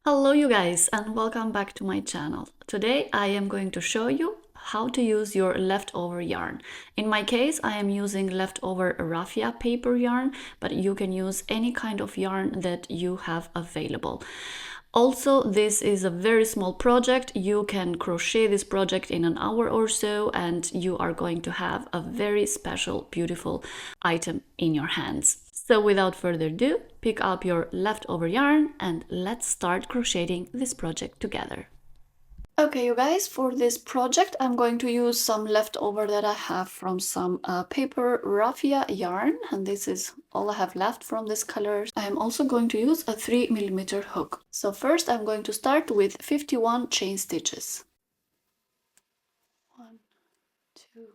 Hello you guys and welcome back to my channel. Today I am going to show you how to use your leftover yarn. In my case I am using leftover raffia paper yarn, but you can use any kind of yarn that you have available. Also, this is a very small project. You can crochet this project in an hour or so and you are going to have a very special, beautiful item in your hands. So without further ado, pick up your leftover yarn and let's start crocheting this project together. Okay, you guys, for this project I'm going to use some leftover that I have from some paper raffia yarn, and this is all I have left from this color. I am also going to use a 3mm hook. So first I'm going to start with 51 chain stitches. 1, 2.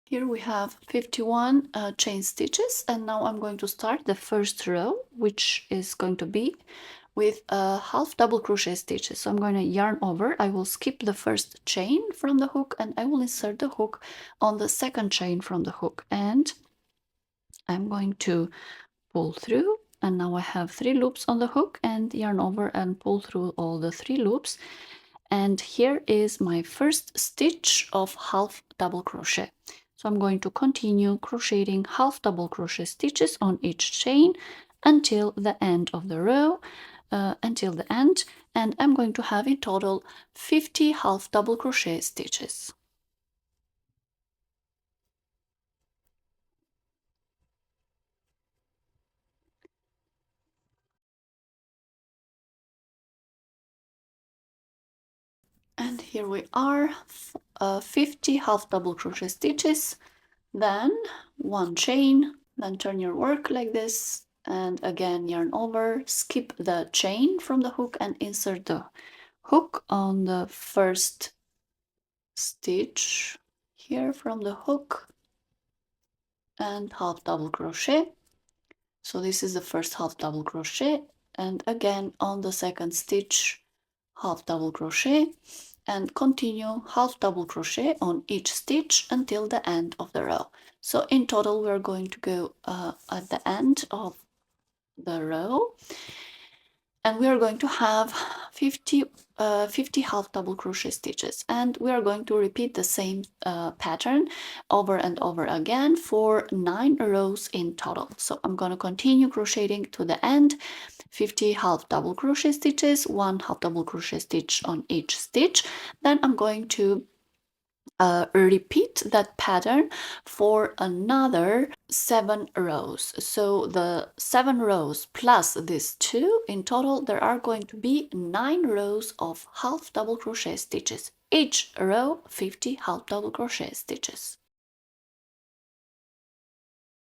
Here we have 51 chain stitches, and now I'm going to start the first row, which is going to be with half double crochet stitches. So I'm going to yarn over. I will skip the first chain from the hook and I will insert the hook on the second chain from the hook, and I'm going to pull through, and now I have 3 loops on the hook, and yarn over and pull through all the 3 loops. And here is my first stitch of half double crochet. So I'm going to continue crocheting half double crochet stitches on each chain until the end of the row, until the end, and I'm going to have in total 50 half double crochet stitches. And here we are, 50 half double crochet stitches, then 1 chain, then turn your work like this, and again yarn over, skip the chain from the hook and insert the hook on the first stitch here from the hook, and half double crochet. So this is the first half double crochet, and again on the second stitch half double crochet, and continue half double crochet on each stitch until the end of the row. So in total we're going to go at the end of the row, and we are going to have 50 half double crochet stitches, and we are going to repeat the same pattern over and over again for 9 rows in total. So I'm going to continue crocheting to the end, 50 half double crochet stitches, 1 half double crochet stitch on each stitch. Then I'm going to repeat that pattern for another 7 rows. So the 7 rows plus these 2, in total there are going to be 9 rows of half double crochet stitches. Each row 50 half double crochet stitches.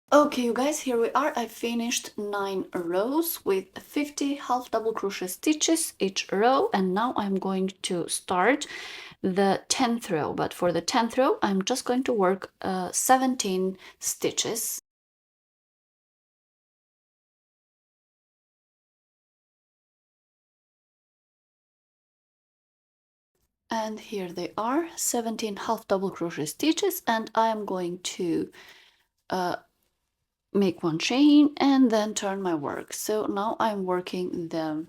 Okay, you guys, here we are. I finished 9 rows with 50 half double crochet stitches each row, and now I'm going to start the 10th row. But for the 10th row I'm just going to work 17 stitches. And here they are, 17 half double crochet stitches, and I am going to make 1 chain and then turn my work. So now I'm working the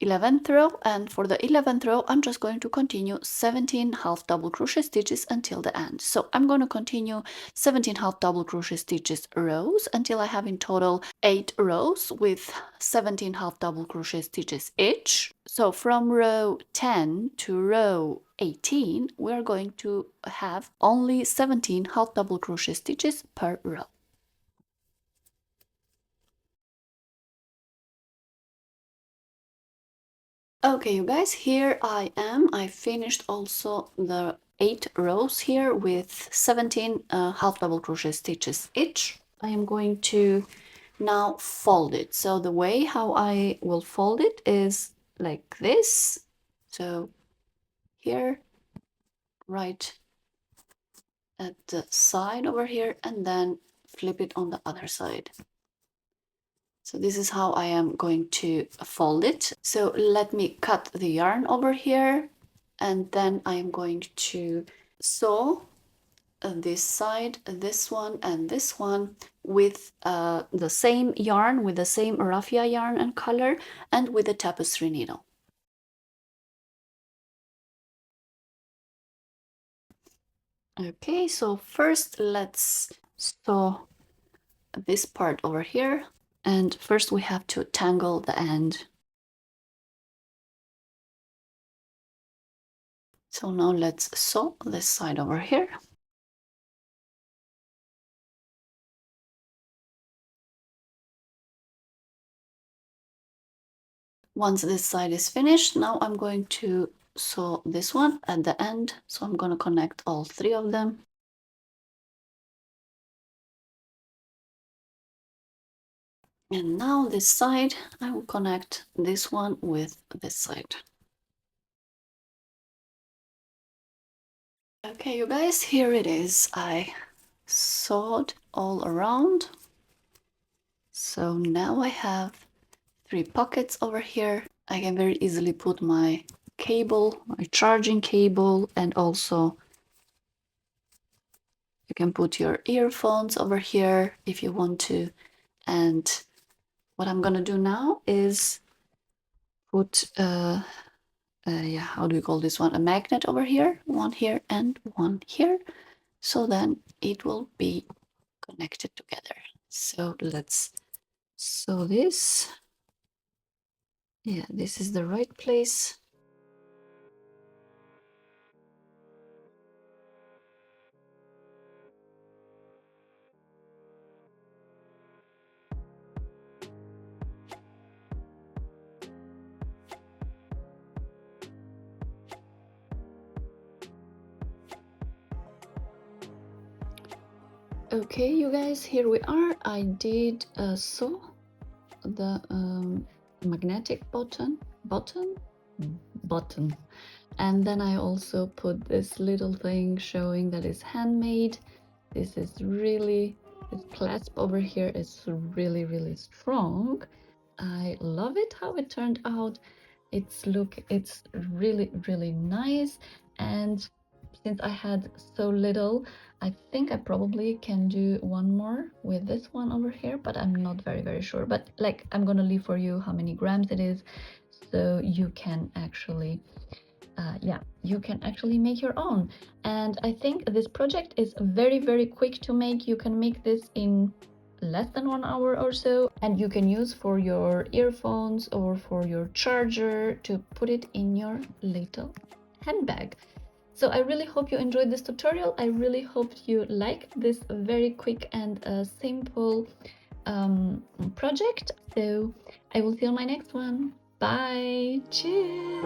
11th row, and for the 11th row I'm just going to continue 17 half double crochet stitches until the end. So I'm going to continue 17 half double crochet stitches rows until I have in total 8 rows with 17 half double crochet stitches each. So from row 10 to row 18 we're going to have only 17 half double crochet stitches per row. Okay, you guys, here I am. I finished also the 8 rows here with 17 half double crochet stitches each. I am going to now fold it. So the way how I will fold it is like this. So here, right at the side over here, and then flip it on the other side. So this is how I am going to fold it. So let me cut the yarn over here, and then I am going to sew this side, this one, and this one with the same yarn, with the same raffia yarn and color, and with the tapestry needle. Okay, so first let's sew this part over here, and first we have to tangle the end. So now let's sew this side over here. Once this side is finished, now I'm going to sew this one at the end. So I'm going to connect all three of them. And now this side, I will connect this one with this side. Okay, you guys, here it is. I sewed all around. So now I have 3 pockets over here. I can very easily put my cable, my charging cable, and also you can put your earphones over here if you want to. And what I'm gonna do now is put yeah, how do you call this one? A magnet over here, one here and one here. So then it will be connected together. So let's sew this. Yeah, this is the right place. Okay, you guys, here we are. I did sew the magnetic button, and then I also put this little thing showing that it's handmade. This is really, this clasp over here is really strong. I love it how it turned out. It's really nice. And since I had so little, I think I probably can do one more with this one over here, but I'm not very sure. But like, I'm gonna leave for you how many grams it is, so you can actually yeah, you can actually make your own. And I think this project is very quick to make. You can make this in less than 1 hour or so, and you can use for your earphones or for your charger to put it in your little handbag. So I really hope you enjoyed this tutorial. I really hope you like this very quick and simple project. So I will see you on my next one. Bye. Cheers.